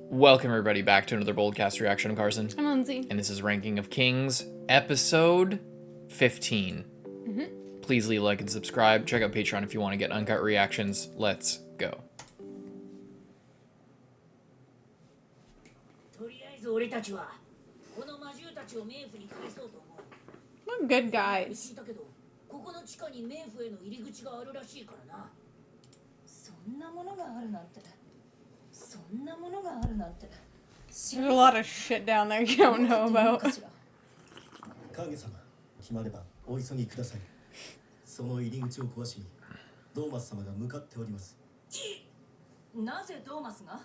Welcome everybody back to another Boldcast reaction. I'm Carson. I'm Lindsay. And this is Ranking of Kings, episode 15. Please leave a like and subscribe. Check out Patreon if you want to get uncut reactions. Let's go. We're good guys. There's a lot of shit down there you don't know about. その入り口を壊しにドーマス様が向かっております。なぜドーマスが？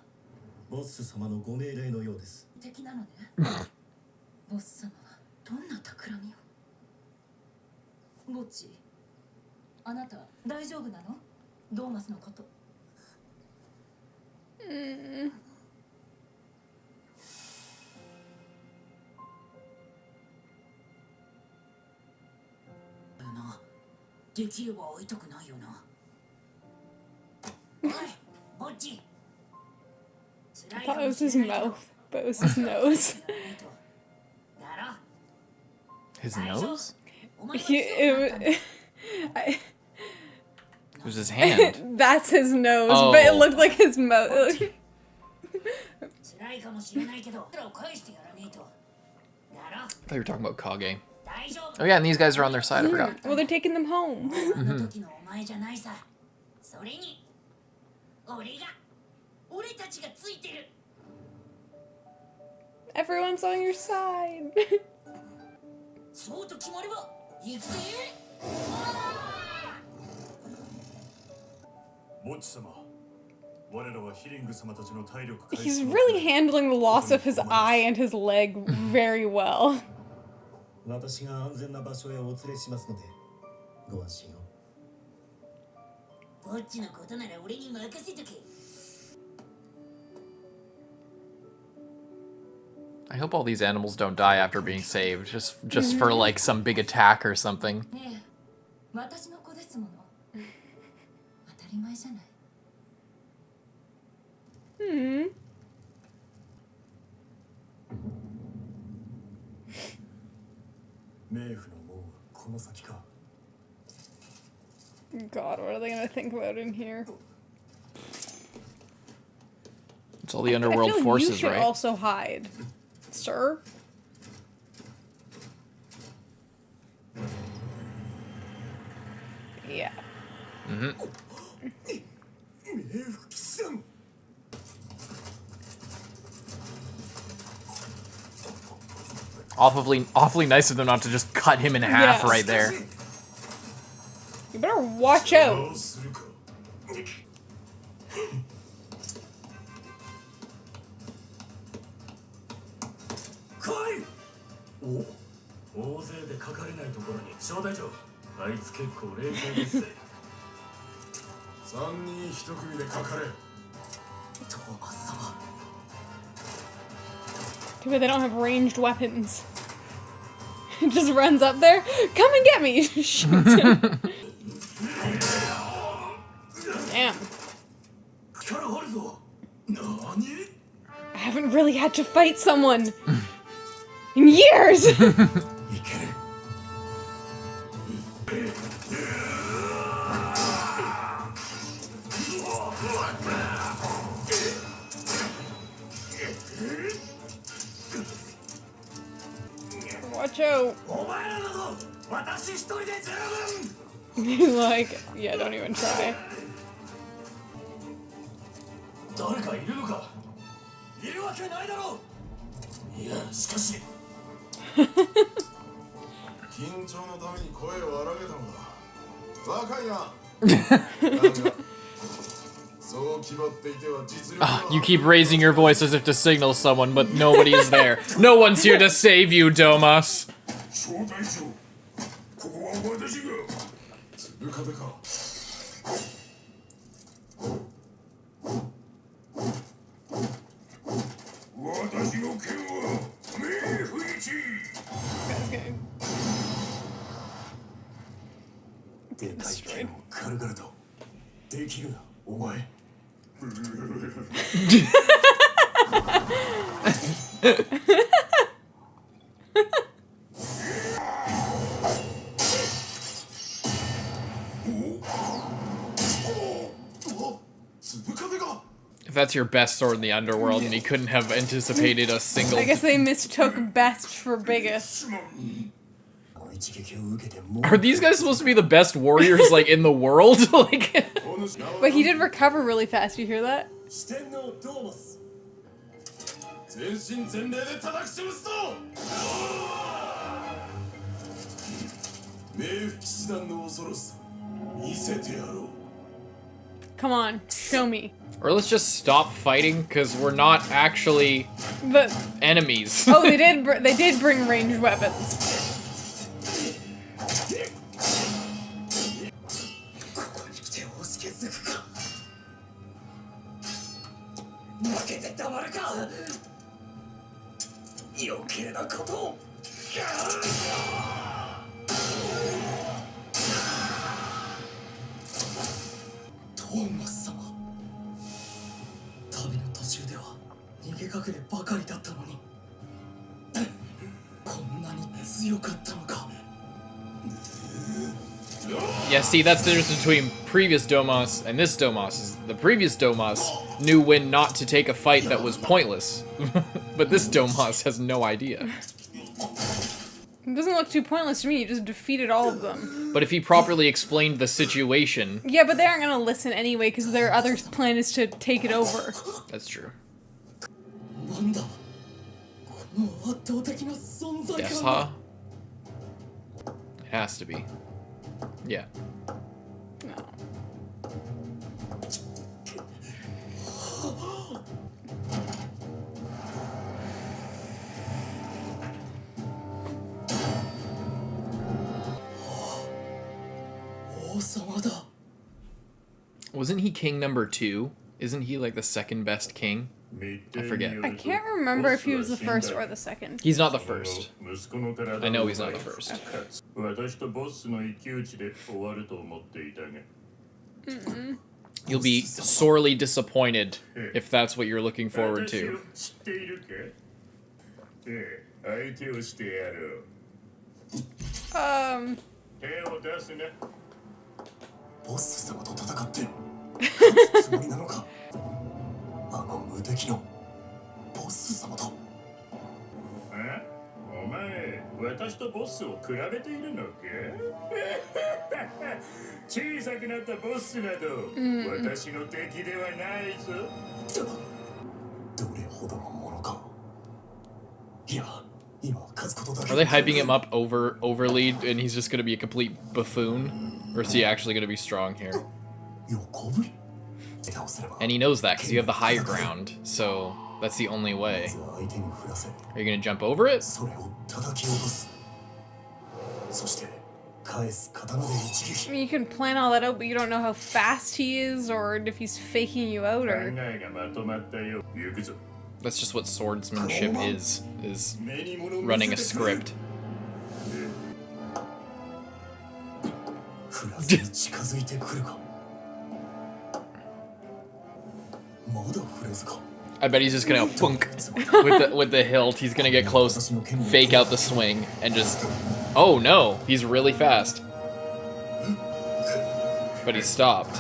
ボッス様のご命令のようです。敵なのね。ボッス様はどんな企みを？ボッチ、あなた大丈夫なの？ドーマスのこと。できれば会いたくないよな。おい、ボッチ。 I thought it was his mouth, but it was his nose. His nose? It was his hand. That's his nose, but it looked like his mouth. I thought you were talking about Kage. Oh yeah, and these guys are on their side, I forgot. Well, they're taking them home. Everyone's on your side. He's really handling the loss of his eye and his leg very well. I hope all these animals don't die after being saved, just for like some big attack or something. God, what are they gonna think about in here? It's all the underworld I feel like forces, you should right? Also hide, sir. Yeah. Awfully nice of them not to just cut him in half right there. You better watch out. Too bad they don't have ranged weapons. Just runs up there. Come and get me. Shoots him. Damn. I haven't really had to fight someone in years. Watch out. Like, yeah, don't even try. You keep raising your voice as if to signal someone, but nobody is there. No one's here to save you, Domas. Destroyed. If that's your best sword in the underworld, and he couldn't have anticipated a single... I guess they mistook best for biggest. Are these guys supposed to be the best warriors, like, in the world? Like... But he did recover really fast, you hear that? Come on, show me. Or let's just stop fighting, because we're not actually But enemies. oh, they did bring ranged weapons. Yeah, see, that's the difference between previous Domas and this Domas. Is the previous Domas knew when not to take a fight that was pointless. But this Domas has no idea. It doesn't look too pointless to me, you just defeated all of them. But if he properly explained the situation... Yeah, but they aren't gonna listen anyway, because their other plan is to take it over. That's true. Desha? It has to be. Yeah. No. Wasn't he king number 2? Isn't he like the second best king? I forget. I can't remember if he was the first or the second. He's not the first. I know he's not the first. You'll be sorely disappointed if that's what you're looking forward to. Are they hyping him up overly and he's just gonna be a complete buffoon? Or is he actually gonna be strong here? And he knows that because you have the higher ground, so that's the only way. Are you gonna jump over it? I mean, you can plan all that out, but you don't know how fast he is or if he's faking you out or... That's just what swordsmanship is running a script. I bet he's just gonna punk with the hilt. He's gonna get close, fake out the swing, and just... Oh no, he's really fast. But he stopped.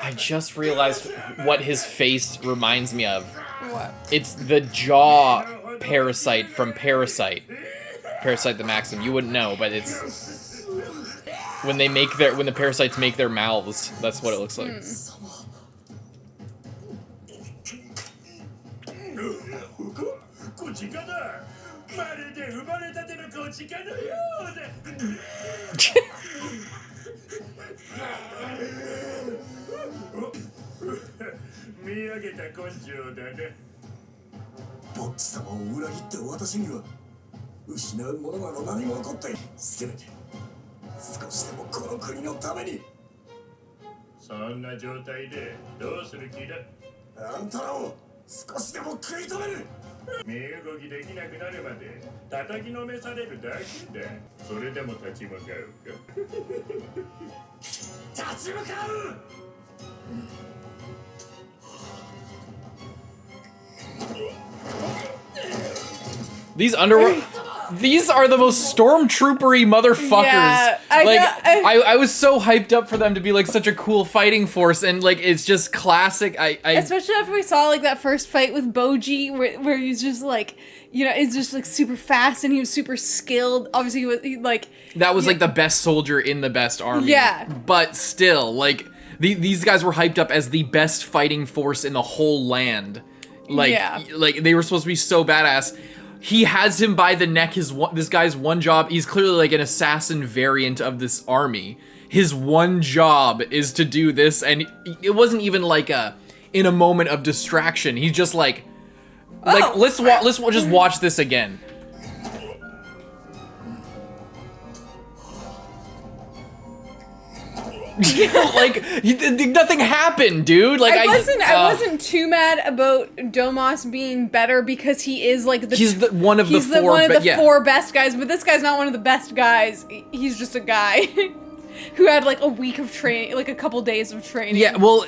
I just realized what his face reminds me of. What? It's the jaw parasite from Parasite. Parasite the Maxim. You wouldn't know, but it's when the parasites make their mouths. That's what it looks like. 少しでも食い止める。身動きできなくなるまで叩きのめされるだけだ。それでも立ち向かうか。立ち向かう。These are the most stormtroopery motherfuckers. Yeah, I was so hyped up for them to be like such a cool fighting force, and like it's just classic. Especially after we saw like that first fight with Boji, where he's just like, you know, he's just like super fast and he was super skilled. Obviously, that was like the best soldier in the best army. Yeah, but still, like these guys were hyped up as the best fighting force in the whole land. Like they were supposed to be so badass. He has him by the neck. This guy's one job, he's clearly like an assassin variant of this army. His one job is to do this, and it wasn't even like in a moment of distraction. He's just like let's just watch this again. Like nothing happened, dude. Like I wasn't too mad about Domas being better because he is like he's one of the four best guys, but this guy's not one of the best guys. He's just a guy who had like a week of training, like a couple days of training. Yeah, well,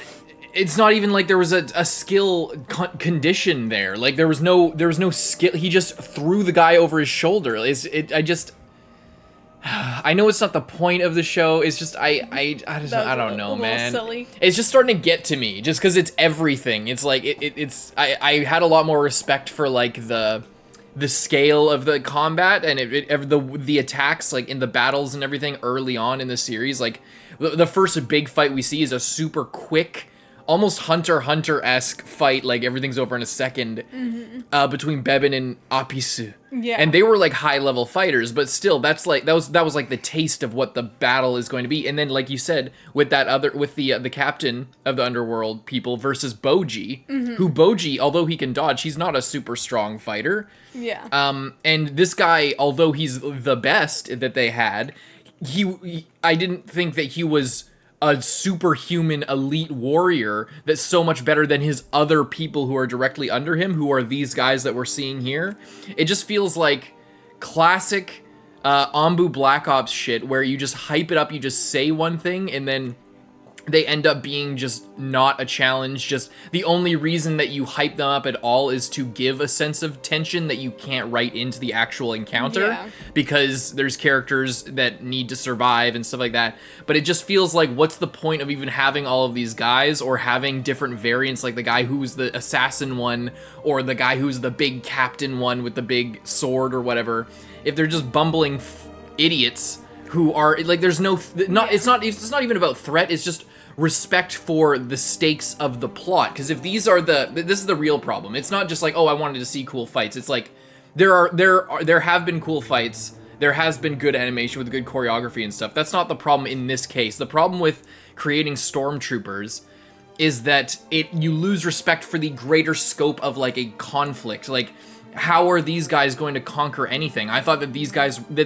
it's not even like there was a skill condition there. Like there was no skill. He just threw the guy over his shoulder. I know it's not the point of the show. It's just I don't know, man. Silly. It's just starting to get to me, just because it's everything. It's like I had a lot more respect for like the scale of the combat and the attacks like in the battles and everything early on in the series. Like the first big fight we see is a super quick, almost Hunter x-esque fight. Like everything's over in a second, between Bebin and Apisu. Yeah. And they were like high level fighters, but still that was like the taste of what the battle is going to be. And then like you said, with the captain of the underworld people versus Boji, who Boji, although he can dodge, he's not a super strong fighter. Yeah. And this guy, although he's the best that they had, I didn't think that he was a superhuman elite warrior that's so much better than his other people who are directly under him, who are these guys that we're seeing here. It just feels like classic Ambu Black Ops shit, where you just hype it up, you just say one thing, and then they end up being just not a challenge. Just the only reason that you hype them up at all is to give a sense of tension that you can't write into the actual encounter, because there's characters that need to survive and stuff like that. But it just feels like, what's the point of even having all of these guys, or having different variants, like the guy who's the assassin one, or the guy who's the big captain one with the big sword or whatever, if they're just bumbling idiots who are like, there's no it's not even about threat, it's just respect for the stakes of the plot. Because if this is the real problem. It's not just like, oh, I wanted to see cool fights. It's like there have been cool fights, there has been good animation with good choreography and stuff. That's not the problem in this case. The problem with creating stormtroopers is that you lose respect for the greater scope of like a conflict. Like, how are these guys going to conquer anything? I thought that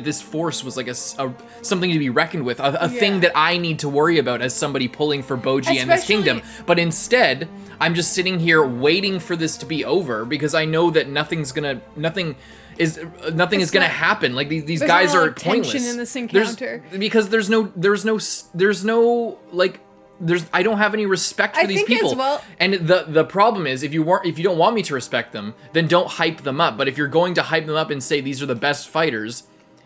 this force was like something to be reckoned with, a thing that I need to worry about as somebody pulling for Boji and this kingdom. But instead, I'm just sitting here waiting for this to be over, because I know that nothing is gonna happen. Like these guys are pointless. Tension in this encounter. Because there's no like. I don't have any respect for these people. Well, and the problem is, if you don't want me to respect them, then don't hype them up. But if you're going to hype them up and say these are the best fighters,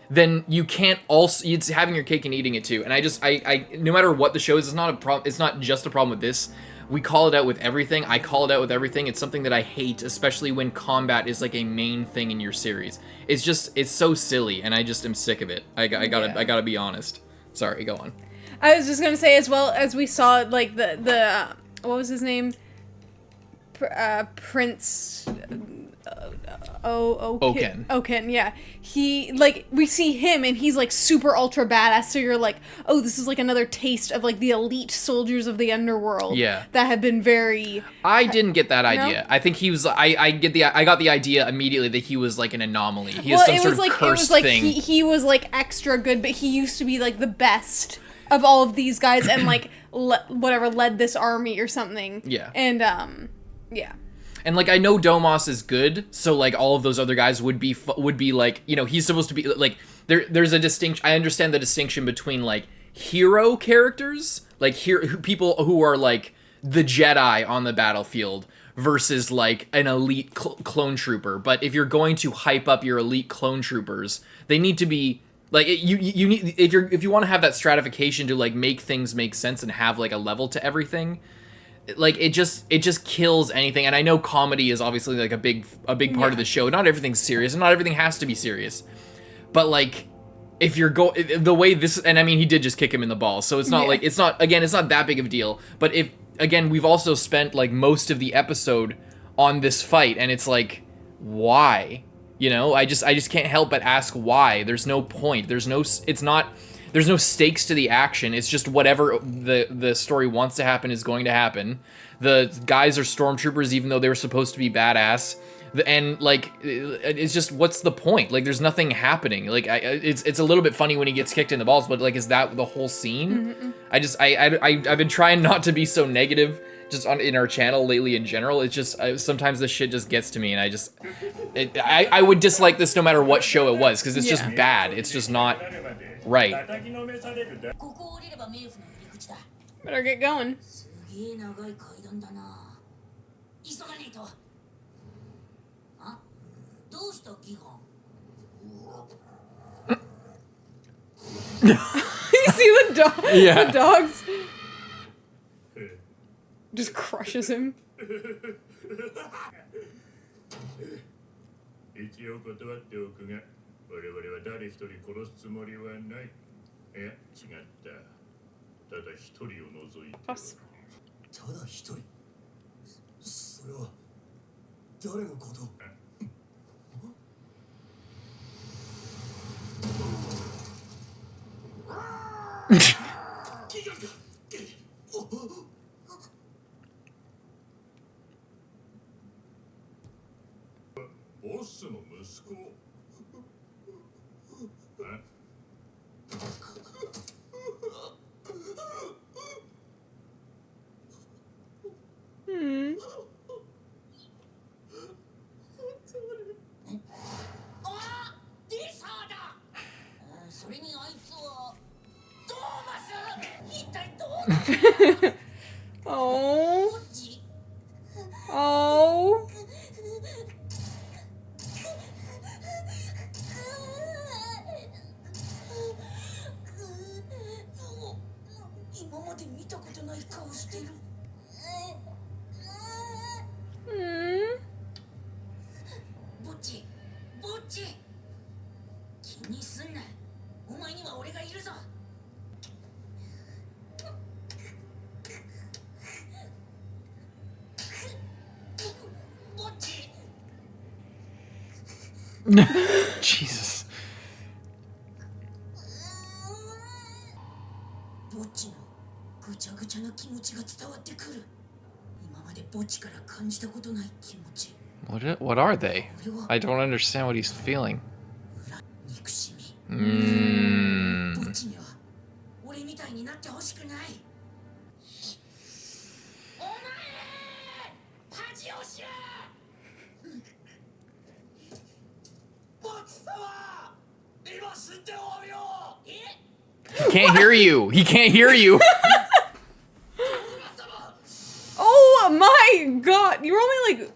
then you can't also, it's having your cake and eating it too. And I no matter what the show is, it's not a problem. It's not just a problem with this. We call it out with everything. I call it out with everything. It's something that I hate, especially when combat is like a main thing in your series. It's so silly, and I just am sick of it. I gotta be honest. Sorry, go on. I was just gonna say, as well as we saw, like the what was his name? Prince Oken, yeah. He, like, we see him and he's like super ultra badass. So you're like, oh, this is like another taste of like the elite soldiers of the underworld. Yeah. That have been very. I didn't get that idea. I think he was. I got the idea immediately that he was like an anomaly. He has some sort of cursed thing. He was like extra good, but he used to be like the best of all of these guys, and like led this army or something. Yeah. And yeah. And like I know Domas is good, so like all of those other guys would be like, you know, he's supposed to be like there's a distinction. I understand the distinction between like hero characters, like people who are like the Jedi on the battlefield versus like an elite clone trooper. But if you're going to hype up your elite clone troopers, they need to be like you need if you want to have that stratification to like make things make sense and have like a level to everything. Like it just kills anything. And I know comedy is obviously like a big part of the show. Not everything's serious and not everything has to be serious. But like if you're the way this, and I mean he did just kick him in the balls, so it's not like it's not that big of a deal. But if again we've also spent like most of the episode on this fight, and it's like why? You know, I just can't help but ask why. There's no point. There's no stakes to the action. It's just whatever the story wants to happen is going to happen. The guys are stormtroopers even though they were supposed to be badass. And like it's just what's the point? Like there's nothing happening. Like it's a little bit funny when he gets kicked in the balls, but like is that the whole scene? I've been trying not to be so negative just in our channel lately in general. It's just sometimes this shit just gets to me, and I would dislike this no matter what show it was because it's just bad. It's just not right. Better get going. You see the dog? Yeah. The dogs just crushes him. 一応断っておくが、我々は誰一人殺すつもりはない。いや、違った。ただ一人を除いて。ただ一人。それは誰のこと？ボスの息子。それにあいつはトーマス。一体どうなのOh. Oh. 今まで見たことない顔してる。ぼっち、ぼっち。気にすんな。お前には俺がいるぞ。ぼっち。Jesus. ぼっちのぐちゃぐちゃな気持ちが伝わってくる。今までぼっちから感じたことない気持ち。What are they? I don't understand what he's feeling. 憎しみ。Mm. ぼっちには俺みたいになってほしくない。お前恥を知れ。ぼっち様、今死んでおるよ。He can't hear you. He can't hear you. Oh my god! You're only like.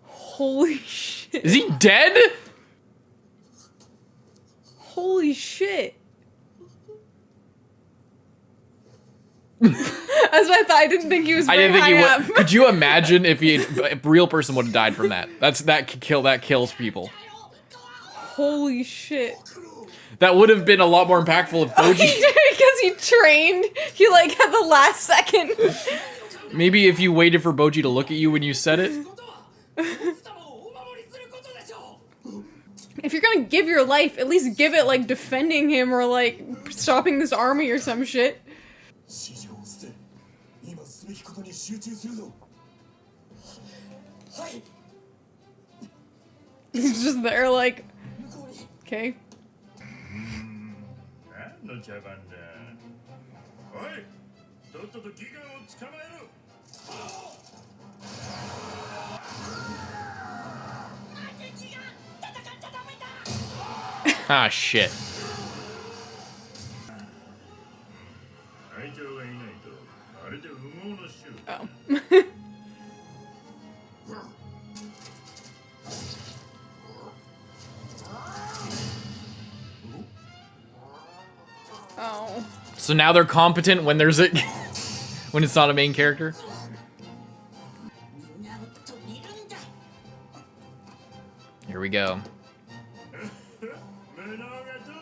Holy shit. Is he dead? Holy shit. That's what I thought. I didn't think he was very high up. Could you imagine if a real person would have died from that? That kills people. Holy shit. That would have been a lot more impactful if Boji... Because he trained. He like had the last second. Maybe if you waited for Boji to look at you when you said it. If you're gonna give your life, at least give it like defending him or like stopping this army or some shit. He's just there like, okay. Ah, shit. 会長がいないとあれで羽毛の衆 Oh. Oh. So now they're competent when there's a when it's not a main character. Here we go. 無能がどう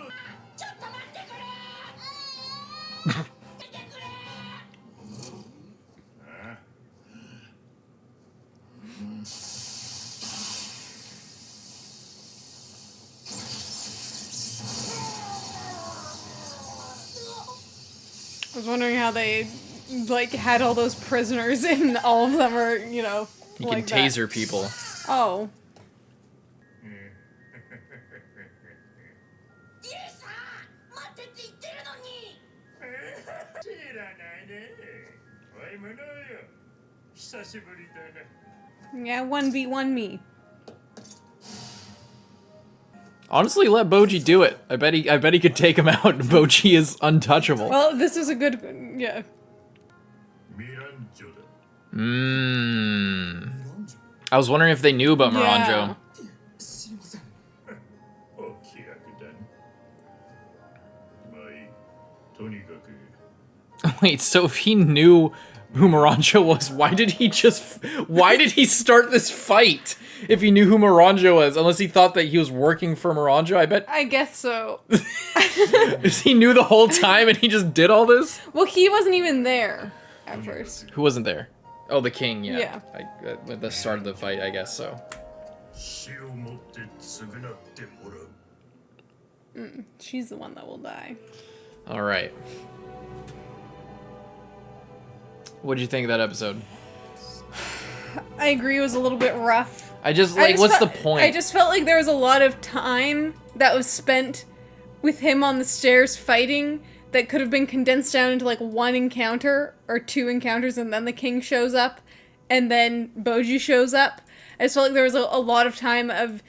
I was wondering how they like had all those prisoners and all of them are, you know, You like can taser people. Oh. 知らないねおい無能よ久しぶりだな Yeah, 1v1 me. Honestly, let Boji do it. I bet he could take him out. Boji is untouchable. Well, this is a good yeah. ミランジョだ I was wondering if they knew about Miranjo. 知りません。お気楽だねまあいいとにかく Wait, so if he knew who Miranjo was, why did he start this fight? If he knew who Miranjo was, unless he thought that he was working for Miranjo, I bet I guess so. he knew the whole time and he just did all this. Well, he wasn't even there at first. Who wasn't there? Oh, the king. Yeah. Yeah. At the start of the fight, I guess so. 死をもって償ってもらう She's the one that will die. All right. What did you think of that episode? I agree, it was a little bit rough. I just what's the point? I just felt like there was a lot of time that was spent with him on the stairs fighting that could have been condensed down into like one encounter or two encounters, and then the king shows up and then Boji shows up. I just felt like there was a lot of time of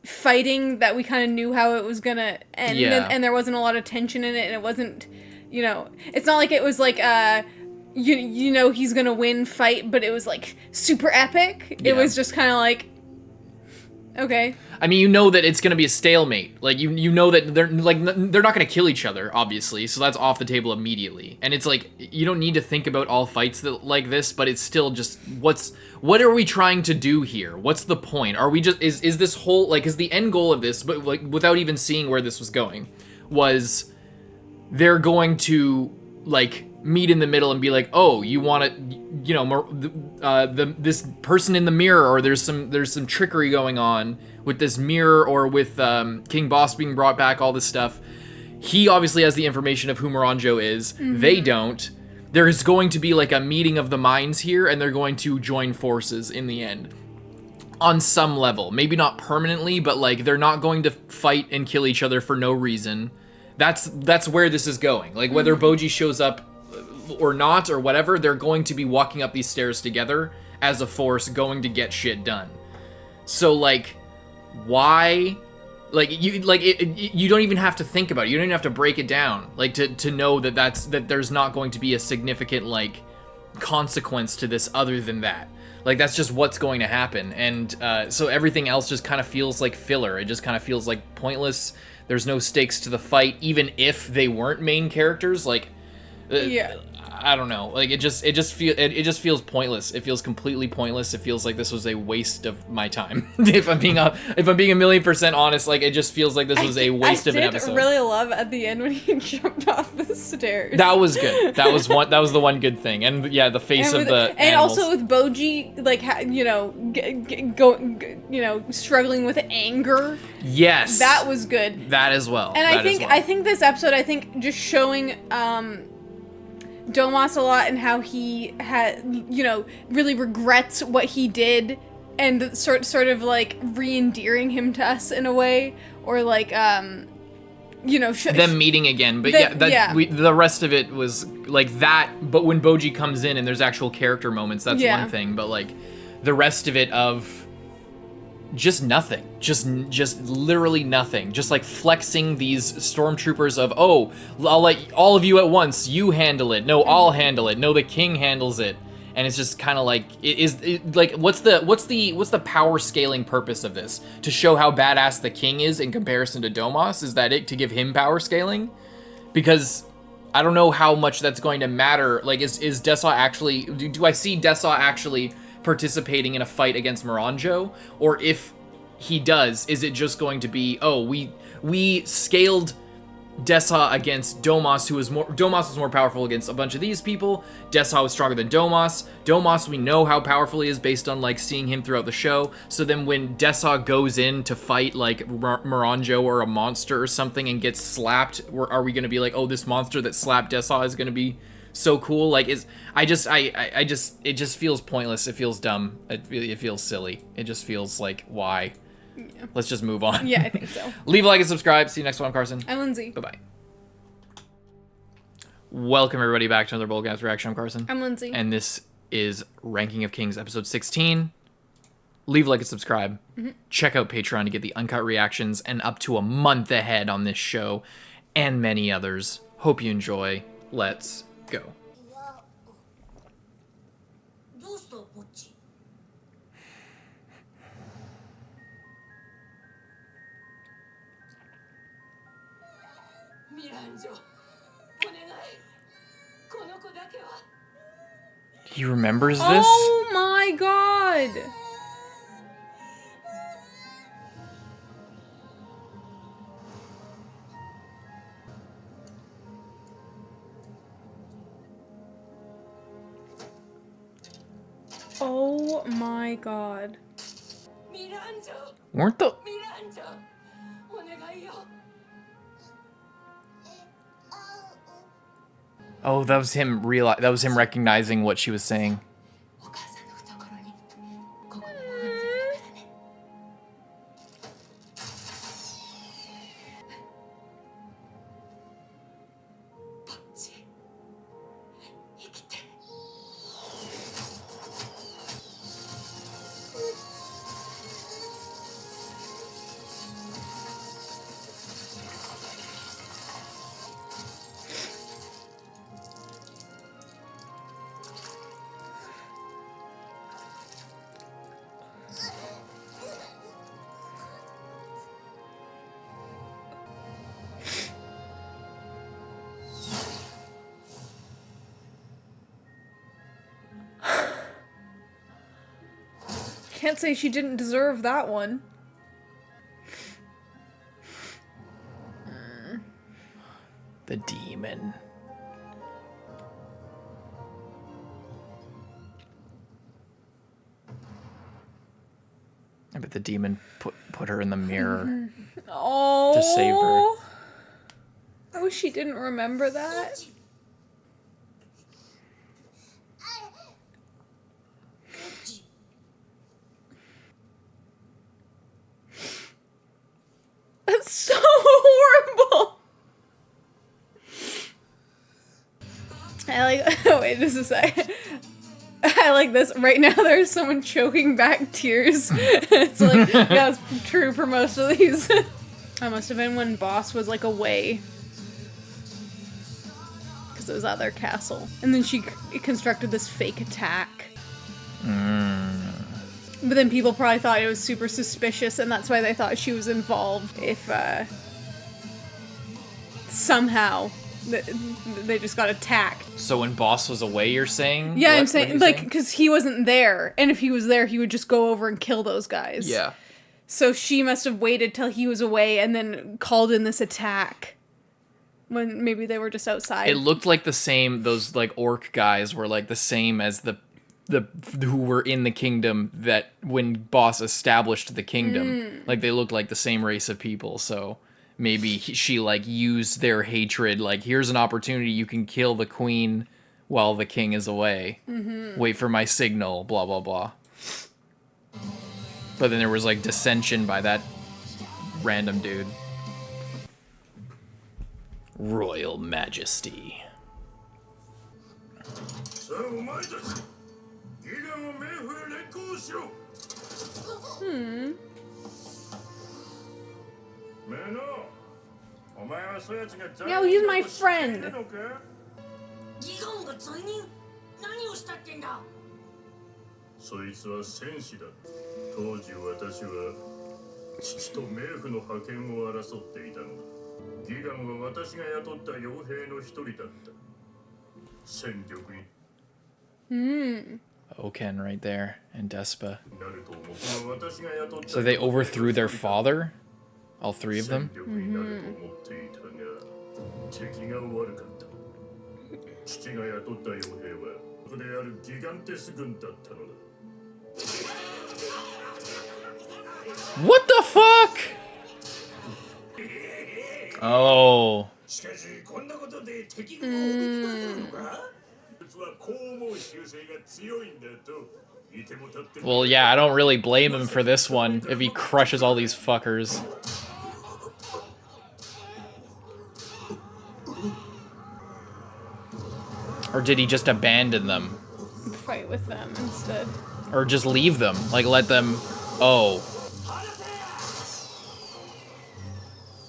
fighting that we kind of knew how it was gonna end, Yeah. and there wasn't a lot of tension in it, and it wasn't, you know, it's not like it was like you know he's gonna win fight, but it was like super epic. Yeah. It was just kind of like, okay. I mean, you know that it's gonna be a stalemate. Like you know that they're not gonna kill each other, obviously. So that's off the table immediately. And it's like you don't need to think about all fights like this, but it's still just what are we trying to do here? What's the point? Are we just is this whole like is the end goal of this? But like without even seeing where this was going, was they're going to like meet in the middle and be like, oh, you want to, you know, this person in the mirror, or there's some trickery going on with this mirror, or with King Boss being brought back, all this stuff. He obviously has the information of who Miranjo is. They don't. There's going to be like a meeting of the minds here, and they're going to join forces in the end. On some level. Maybe not permanently, but like they're not going to fight and kill each other for no reason. That's where this is going. Like whether Boji shows up or not, or whatever, they're going to be walking up these stairs together as a force, going to get shit done. So like, why? Like you don't even have to think about it. You don't even have to break it down. Like to know that there's not going to be a significant like consequence to this other than that. Like that's just what's going to happen. And so everything else just kind of feels like filler. It just kind of feels like pointless. There's no stakes to the fight, even if they weren't main characters. Like, Yeah. I don't know. Like it just feels pointless. It feels completely pointless. It feels like this was a waste of my time. if I'm being 1,000,000% honest, like it just feels like this was a waste of an episode. I did really love at the end when he jumped off the stairs. That was good. That was the one good thing. And yeah, the face of the and animals. also with Boji, like you know, struggling with anger. Yes, That was good. that as well. And That as well. I think this episode, just showing Domas a lot and how he had, you know, really regrets what he did, and sort of like re-endearing him to us in a way, or like you know, them meeting again. But yeah. The rest of it was like that. But when Boji comes in and there's actual character moments, that's Yeah. one thing. But like the rest of it of just nothing. Just literally nothing. Just like flexing these stormtroopers of, oh, I'll let all of you at once. You handle it. No, I'll handle it. No, the king handles it. And it's just kind of like, like, what's the power scaling purpose of this? To show how badass the king is in comparison to Domas? Is that it? To give him power scaling? Because I don't know how much that's going to matter. Like, is Dessa actually, do I see Dessa actually participating in a fight against Miranjo? Or if he does, is it just going to be, oh, we scaled Dessa against Domas, Domas was more powerful against a bunch of these people. Dessa was stronger than Domas. Domas, we know how powerful he is based on, like, seeing him throughout the show. So then when Dessa goes in to fight, like, Miranjo or a monster or something and gets slapped, are we going to be like, oh, this monster that slapped Dessa is going to be so cool? Like, it just feels pointless. It feels dumb. It feels silly. It just feels like, why? Yeah. Let's just move on. Yeah, I think so. Leave a like and subscribe. See you next one, Carson. I'm Lindsay. Bye-bye. Welcome, everybody, back to another Boldcast Reaction. I'm Carson. I'm Lindsay. And this is Ranking of Kings, episode 16. Leave a like and subscribe. Check out Patreon to get the uncut reactions and up to a month ahead on this show and many others. Hope you enjoy. Let's go. He remembers this? Oh my god! Oh my god. Weren't the... Oh, that was him that was him recognizing what she was saying. Can't say she didn't deserve that one. The demon. I bet the demon put her in the mirror Oh. to save her. I wish she didn't remember that. That's so horrible. I like. Oh wait, just a sec. I like this. Right now, there's someone choking back tears. It's like, yeah, it's true for most of these. That must have been when Boss was like away, because it was at their castle, and then she constructed this fake attack. But then people probably thought it was super suspicious, and that's why they thought she was involved. If somehow they just got attacked. So when Boss was away, you're saying? Yeah, I'm saying, like, because he wasn't there, and if he was there, he would just go over and kill those guys. Yeah. So she must have waited till he was away and then called in this attack when maybe they were just outside. It looked like the same, those, like, orc guys were, like, the same as the who were in the kingdom that when Boss established the kingdom. Like, they looked like the same race of people, so maybe she, like, used their hatred, like, here's an opportunity, you can kill the queen while the king is away. Wait for my signal, blah, blah, blah. But then there was, like, dissension by that random dude. Royal Majesty. No, he's my friend. ギガンが罪人何をしたってんだそいつは戦士だ。当時私は父と冥府の覇権を争っていたのだ。ギガンは私が雇った傭兵の一人だった。戦力に Oken right there, and Despa. なると思った私が雇った So they overthrew their father? All three of them? 戦力になると思っていたが、敵が悪かった。父が雇った傭兵はここであるギガンテス軍だったのだ。 What the fuck? Oh. しかしこんなことで敵軍をおびき出せるのか？実はこう思う習性が強いんだと。いても立って Well, yeah, I don't really blame him for this one if he crushes all these fuckers. Or did he just abandon them? Fight with them instead. Or just leave them? Like, let them... Oh.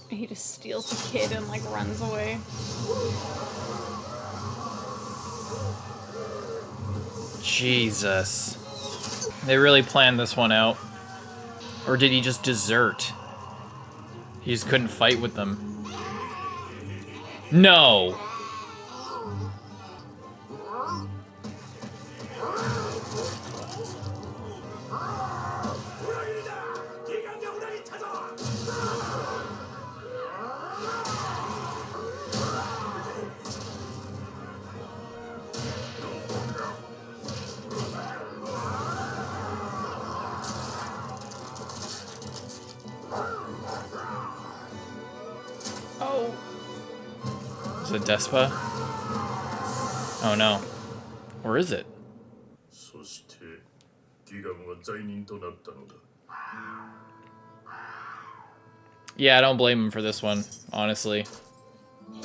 He just steals the kid and, like, runs away. Jesus. They really planned this one out. Or did he just desert? He just couldn't fight with them. No! Oh. Is it Despa? Oh no. Or is it? そしてギガンは罪人となったのだ。 Yeah, I don't blame him for this one, honestly.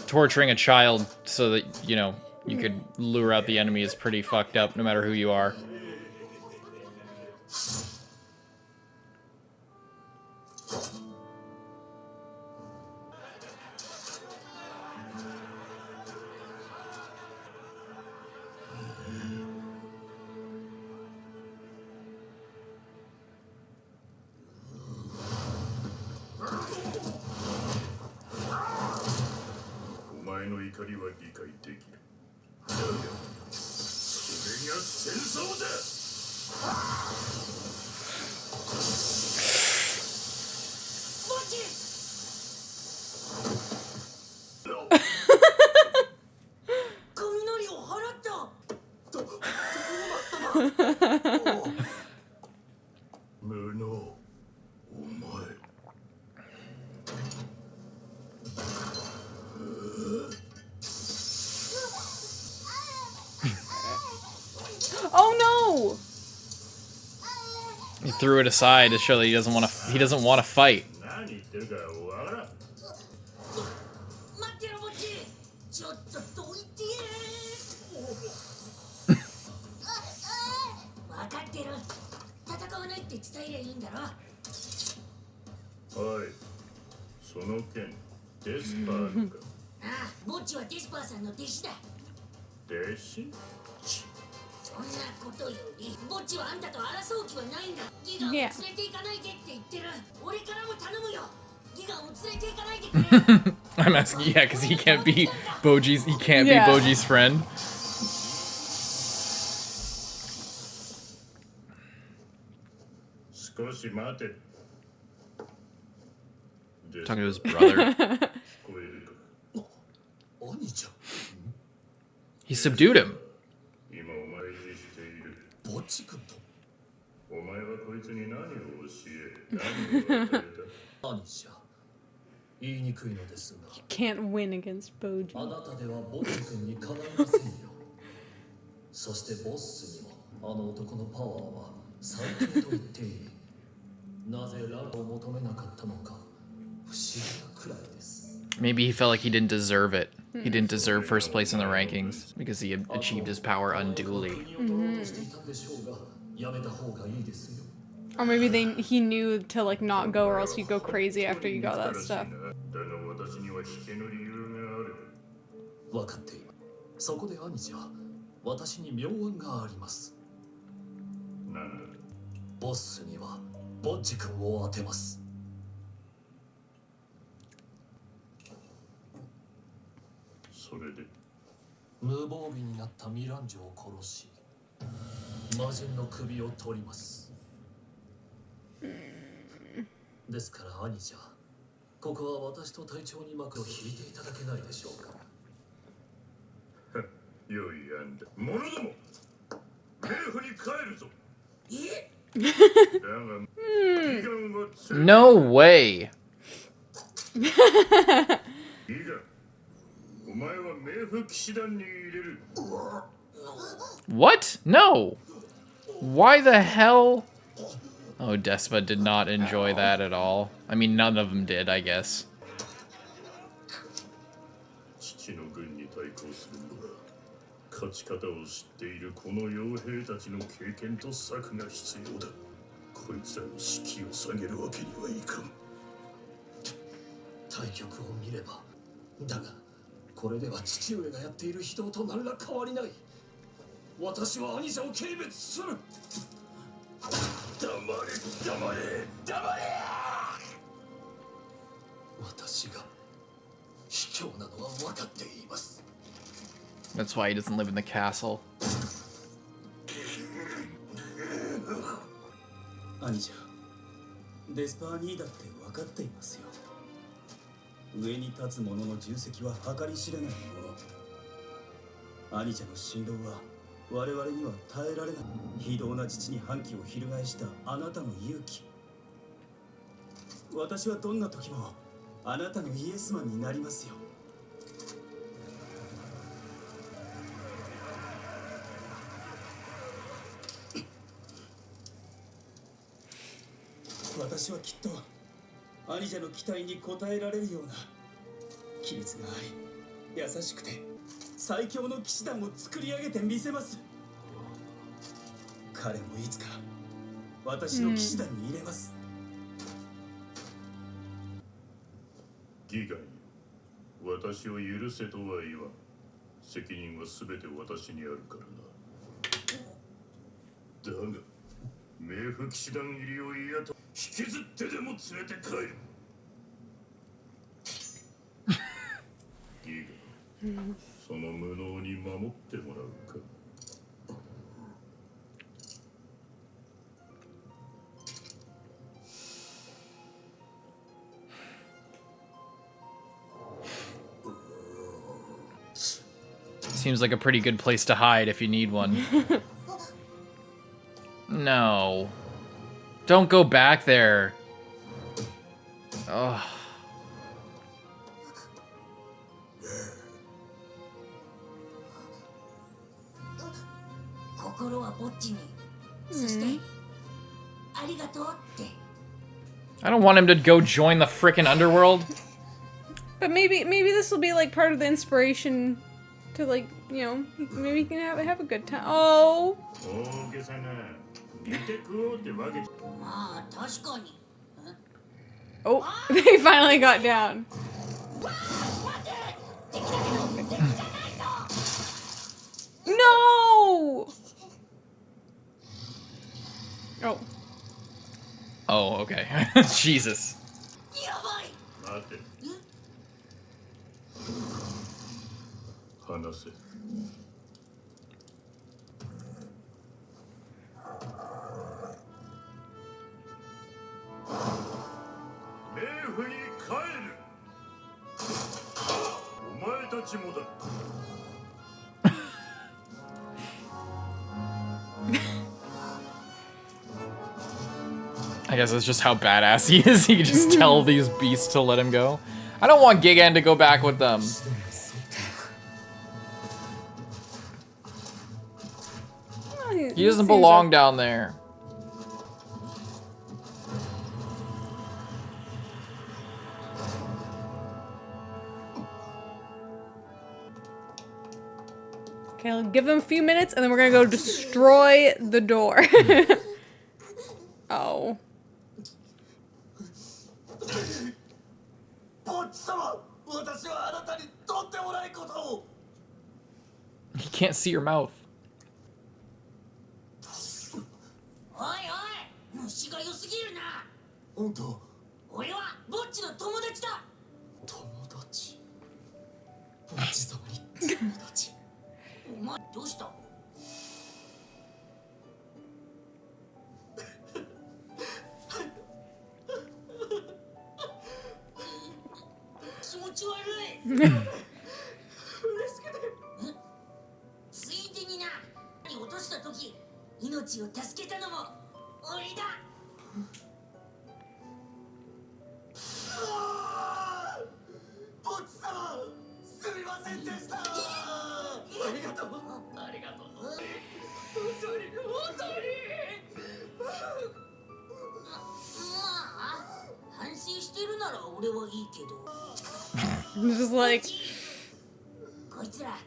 Torturing a child so that, you know, you could lure out the enemy is pretty fucked up, no matter who you are. Oh no! He threw it aside to show that he doesn't want to fight. 何言ってるかわからん。待ってろボッチちょっとどいて分かってる戦わないって伝えりゃいいんだろ。はい。その件デスパーか。ああ、ボッチはデスパーさんの弟子だ。弟子？そんなことよりボッチはあんたと争う気はないんだ。ギガンを連れて行かないでって言ってる。俺からも頼むよ。ギガンを連れて行かないでくれ。 I'm asking, yeah, because he can't be Boji's Yeah. be Boji's friend. 少し待て。 Talking to his brother. 聞こえるか。兄ちゃん。 He subdued him. 今お前にしている。ボッチ君と。お前はこいつに何を教え、何を与えた。兄じゃ。言いにくいのですが。 Can't win against Boji. あなたではボッチ君にかないませんよ。そしてボッスにもあの男のパワーは最強と言っていい。なぜラブを求めなかったのか不思議なくらいです。 Maybe he felt like he didn't deserve it. He didn't deserve first place in the rankings because he had achieved his power unduly. Or maybe he knew to like not go or else he'd go crazy after you got that stuff. だが私にはは引けの理由がある。分かっている。そこで兄者、私に妙案があります。なんだ。ボスにはボッジ君を当てます。それで無防備になったミランジョを殺し、魔人の首を取ります。ですから兄者、ここは私と隊長に幕を引いていただけないでしょうか。良い案だ。者ども、冥府に帰るぞ。だが、悲願は強い。 No way. いいか、お前は冥府騎士団に入れる。 What? No. Why the hell? Oh, Despa did not enjoy that at all. I mean, none of them did, I guess. 父の軍に対抗するには、勝ち方を知っているこの傭兵たちの経験と策が必要だ。こいつらの士気を下げるわけにはいかん。対局を見れば、だがこれでは父上がやっている非道と何ら変わりない。私は兄者を軽蔑する。黙れ、黙れ、黙れ。私が卑怯なのは分かっています。 That's why he doesn't live in the castle. 兄者、デスパーニーだって分かっていますよ。上に立つ者の重責は計り知れないもの。兄者の振動は我々には耐えられない。非道な父に反旗を翻したあなたの勇気。私はどんな時もあなたのイエスマンになりますよ。私はきっと兄者の期待に応えられるような規律があり、優しくて最強の騎士団を作り上げてみせます。彼もいつか私の騎士団に入れます。ギガンよ、私を許せとは言わん。責任は全て私にあるからな。だが冥府騎士団入りを嫌と引きずってでも連れて帰る。ギガン、その無能に守ってもらうか。Seems like a pretty good place to hide if you need one. No. Don't go back there. Ugh. 心はぼっちに。そしてありがとうって。 I don't want him to go join the frickin' underworld. But maybe this will be like part of the inspiration to, like, you know, maybe he can have a good time. Oh. 大げさな。見て食おうってわけ。まあ確かに。 Oh, they finally got down. No! Oh. Oh, okay. Jesus. やばい。待て。話せ。冥府に帰る。お前たちもだ。I guess that's just how badass he is. He can just tell these beasts to let him go. I don't want Gigan to go back with them. He doesn't belong down there. Okay, I'll give him a few minutes and then we're gonna go destroy the door. Oh. ボッチ様、私はあなたにとんでもないことを。 He can't see your mouth. おいおい、虫が良すぎるな。本当。俺はぼっちの友達だ。友達。ボッチ様に友達。お前どうした？気持ち悪い。嬉しくて。ついでにな、落とした時命を助けたのも俺だ。ボッチ様、すみませんでした。ありがとう。ありがとう。本当に本当に。まあ反省してるなら俺はいいけど。Just like, こいつら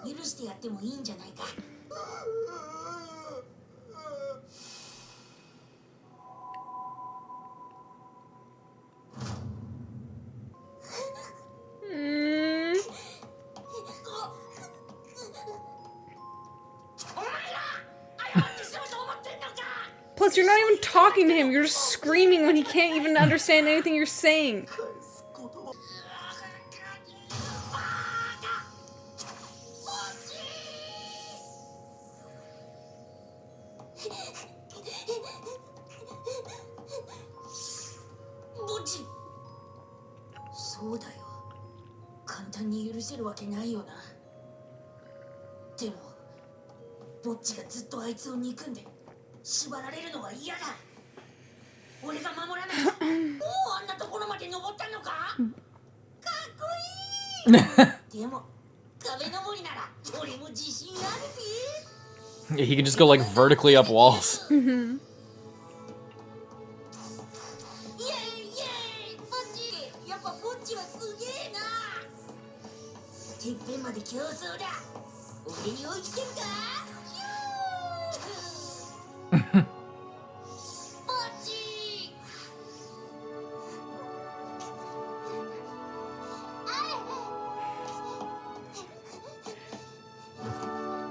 許してやってもいいんじゃないか。お前ら謝ってしまうと思ってんのか。 plus you're not even talking to him. You're just screaming when he can't even understand anything you're saying. 返す言葉。ボチ、そうだよ。簡単に許せるわけないよな。でもボッチがずっとあいつを憎んで縛られるのは嫌だ。俺が守らないと。もうあんなところまで登ったのか。かっこいい。でも壁登りなら俺も自信あるぜ。 Yeah, he can just go like vertically up walls. イエーイイエーイ。ボッチ、やっぱボッチはすげえな。てっぺんまで競争だ。俺に追いつけるか。ヒュー。ボッチ。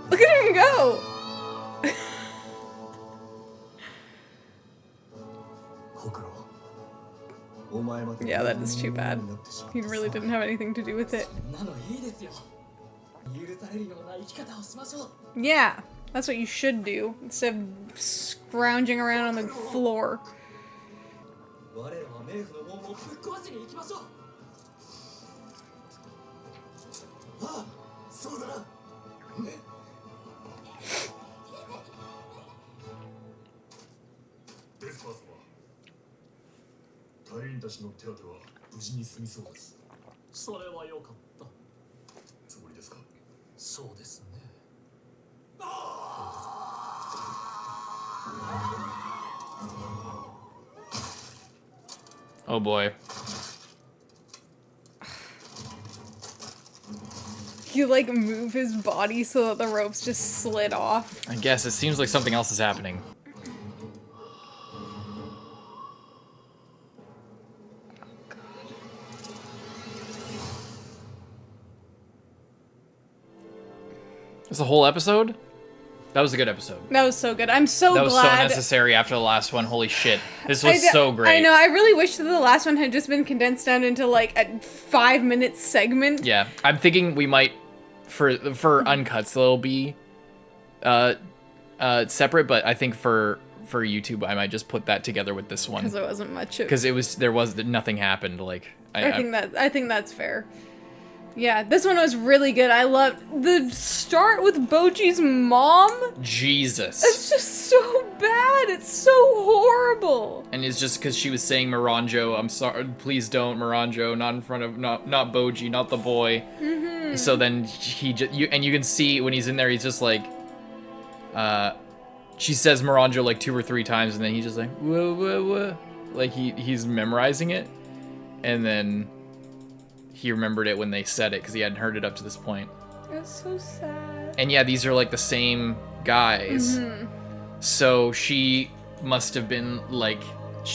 Look at him go! Yeah, that is too bad. He really didn't have anything to do with it. Yeah, that's what you should do instead of scrounging around on the floor. 我らは冥府の門をぶっ壊しに行きましょう。ああ、そうだな。デスパー様、隊員たちの手当ては無事に済みそうです。それは良かった。つもりですか？そうですね。 Oh boy. You like move his body so that the ropes just slid off. I guess it seems like something else is happening. It's a whole episode? That was a good episode. That was so good. I'm so That was so glad. necessary after the last one. Holy shit. This was so great. I know. I really wish that the last one had just been condensed down into like a 5-minute segment. Yeah. I'm thinking we might, for uncuts, they'll be separate, but I think for YouTube, I might just put that together with this one. Because there wasn't much. Because nothing happened. Like I think that's fair. Yeah, this one was really good. I loved the start with Boji's mom. Jesus. It's just so bad. It's so horrible. And it's just because she was saying Miranjo, I'm sorry, please don't, Miranjo, not in front of, not Boji, not the boy. Mm-hmm. So then you can see when he's in there, he's just like, she says Miranjo like 2 or 3 times, and then he's just like, whoa, whoa, whoa. Like he's memorizing it, and then he remembered it when they said it because he hadn't heard it up to this point. It's so sad. And yeah, these are like the same guys. Mm-hmm. So she must have been like,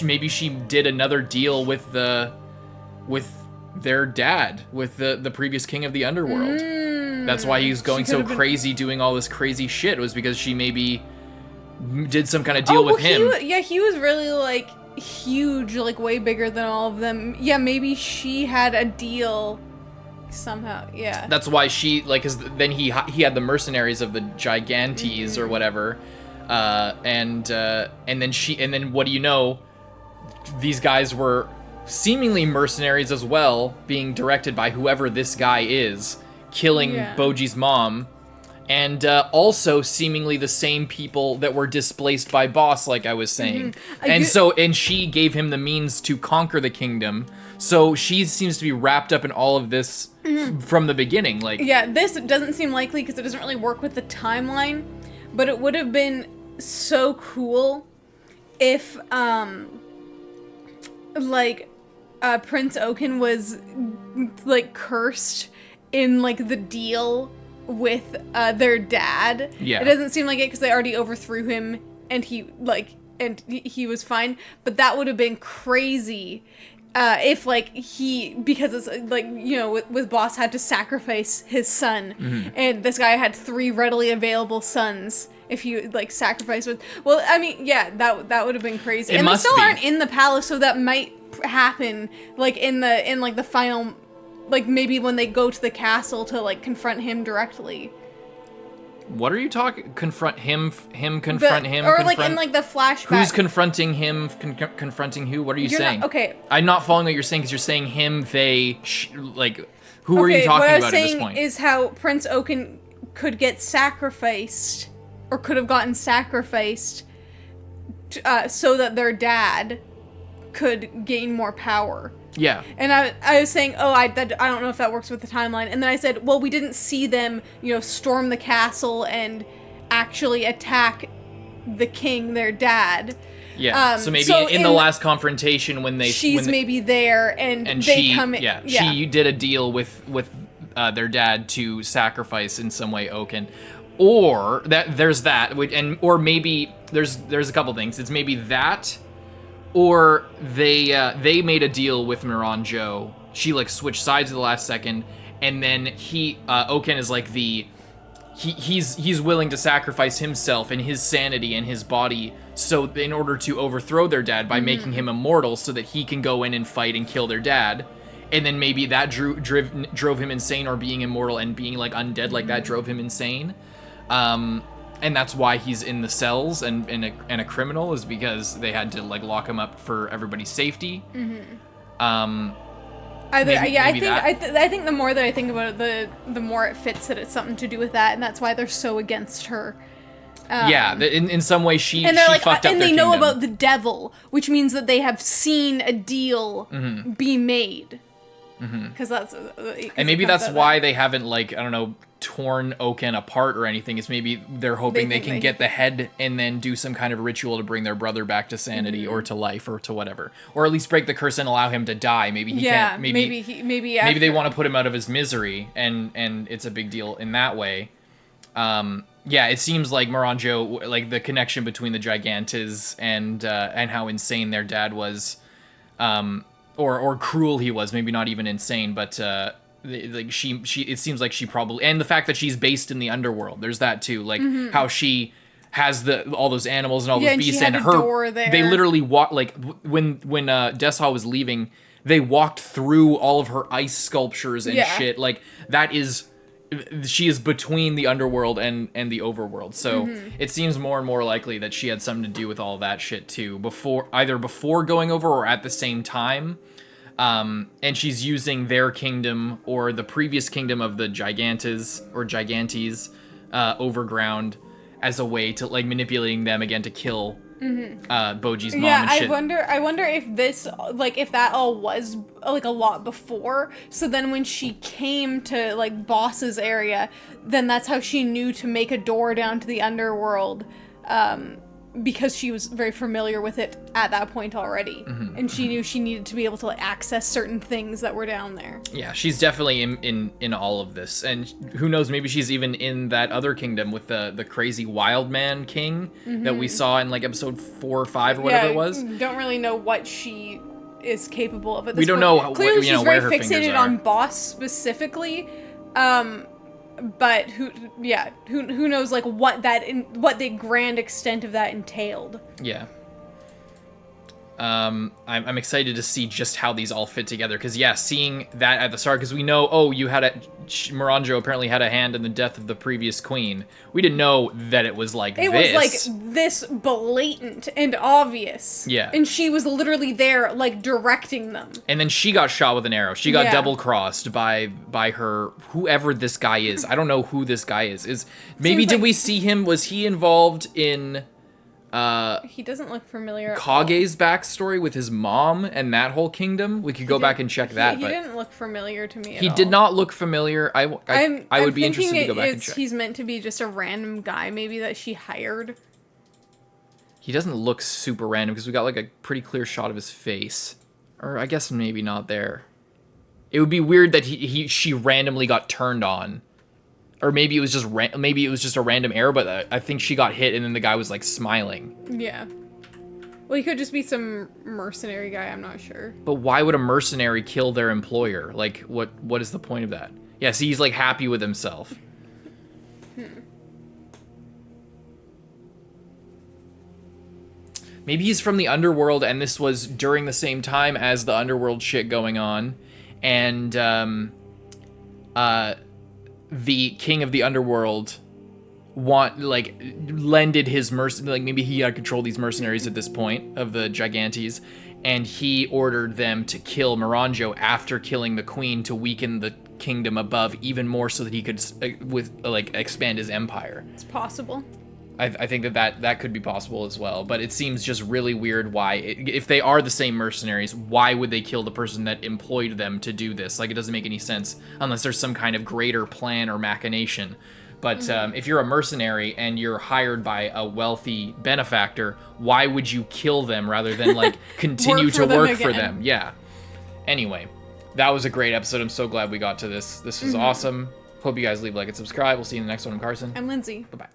maybe she did another deal with their dad with the previous king of the underworld. That's why he was going so crazy, doing all this crazy shit. It was because she maybe did some kind of deal with him. He was really, like, huge, like, way bigger than all of them. Yeah, maybe she had a deal somehow, yeah. That's why she, like, cause then he had the mercenaries of the Gigantes or whatever, and then what do you know? These guys were seemingly mercenaries as well, being directed by whoever this guy is, killing Boji's mom, and also seemingly the same people that were displaced by Boss, like I was saying. And she gave him the means to conquer the kingdom. So she seems to be wrapped up in all of this from the beginning. Like, yeah, this doesn't seem likely because it doesn't really work with the timeline, but it would have been so cool if Prince Oaken was like cursed in like the deal with their dad. Yeah. It doesn't seem like it because they already overthrew him and he was fine, but that would have been crazy if like because it's like, you know, with Boss had to sacrifice his son and this guy had 3 readily available sons. If you like sacrifice with, well, I mean, yeah, that would have been crazy. And they still aren't in the palace, so that might happen like in the final, like maybe when they go to the castle to like confront him directly. What are you talking? Confront him? Confront him? Or like in like the flashback. Who's confronting him? Confronting who? What are you saying? Okay. I'm not following what you're saying because you're saying him, they, like, who are you talking about at this point? What I was saying is how Prince Oaken could get sacrificed, or could have gotten sacrificed, so that their dad could gain more power. Yeah. And I was saying, I don't know if that works with the timeline. And then I said, well, we didn't see them, you know, storm the castle and actually attack the king, their dad. Yeah. So maybe in the last confrontation when she's maybe there and they come in. Yeah. She did a deal with their dad to sacrifice in some way Oaken. Or there's that, or maybe there's a couple things. It's maybe that, or they made a deal with Miranjo. She like switched sides at the last second, and then Oaken is like he's willing to sacrifice himself and his sanity and his body so in order to overthrow their dad by making him immortal, so that he can go in and fight and kill their dad. And then maybe that drove him insane, or being immortal and being like undead like that drove him insane. And that's why he's in the cells and a criminal, is because they had to like lock him up for everybody's safety. I think the more that I think about it, the more it fits that it's something to do with that, and that's why they're so against her. In some way she and they're she like, fucked up and their they know kingdom. about the devil, which means that they have seen a deal be made. Because that's and maybe that's why they haven't, like, I don't know, torn Oaken apart or anything. It's maybe they're hoping they can get the head and then do some kind of ritual to bring their brother back to sanity or to life or to whatever, or at least break the curse and allow him to die. Maybe he can't. Maybe they want to put him out of his misery, and it's a big deal in that way. Yeah, it seems like Miranjo, like the connection between the Gigantes and how insane their dad was, or cruel he was. Maybe not even insane, but like she it seems like she probably, and the fact that she's based in the underworld. There's that too, like how she has all those animals and all those beasts, and her they literally walk, like when Dessa was leaving, they walked through all of her ice sculptures and shit. Like that is. She is between the underworld and the overworld, so it seems more and more likely that she had something to do with all that shit too, either before going over or at the same time. And she's using their kingdom or the previous kingdom of the Gigantes overground as a way to, like, manipulating them again to kill Boji's mom and shit. I wonder if this, like, if that all was like a lot before, so then when she came to like Boss's area, then that's how she knew to make a door down to the underworld, because she was very familiar with it at that point already, and she knew she needed to be able to, like, access certain things that were down there. Yeah, she's definitely in all of this, and who knows, maybe she's even in that other kingdom with the crazy wild man king that we saw in like episode 4 or 5 or whatever it was. Don't really know what she is capable of at this We don't point. know Clearly, she's where very her fingers fixated are. on Boss specifically. But who knows like what the grand extent of that entailed. Yeah. I'm excited to see just how these all fit together, because yeah, seeing that at the start, because we know, oh, Miranjo apparently had a hand in the death of the previous queen. We didn't know that it was like It this. was like this blatant and obvious. Yeah. And she was literally there, like, directing them. And then she got shot with an arrow. She got Yeah. double-crossed by her, whoever this guy is. I don't know who this guy is. Maybe Seems did like- we see him? Was he involved in He doesn't look familiar. Kage's backstory with his mom and that whole kingdom? We could go back and check that. He But didn't look familiar to me at he all. did not look familiar. I would be interested to go back and it's- check. He's meant to be just a random guy, maybe that she hired. He doesn't look super random because we got like a pretty clear shot of his face. Or I guess maybe not there. It would be weird that she randomly got turned on. Or maybe it was just a random error, but I think she got hit and then the guy was like smiling. Yeah. Well, he could just be some mercenary guy, I'm not sure. But why would a mercenary kill their employer? Like, what is the point of that? Yeah, see, he's like happy with himself. Maybe he's from the underworld and this was during the same time as the underworld shit going on. And, the king of the underworld lended his maybe he had control of these mercenaries at this point of the Gigantes, and he ordered them to kill Miranjo after killing the queen to weaken the kingdom above even more so that he could expand his empire. It's possible. I think that could be possible as well, but it seems just really weird why, if they are the same mercenaries, why would they kill the person that employed them to do this? Like, it doesn't make any sense unless there's some kind of greater plan or machination. But if you're a mercenary and you're hired by a wealthy benefactor, why would you kill them rather than like continue to work for them? Yeah. Anyway, that was a great episode. I'm so glad we got to this. This was awesome. Hope you guys leave a like and subscribe. We'll see you in the next one. I'm Carson. I'm Lindsay. Bye-bye.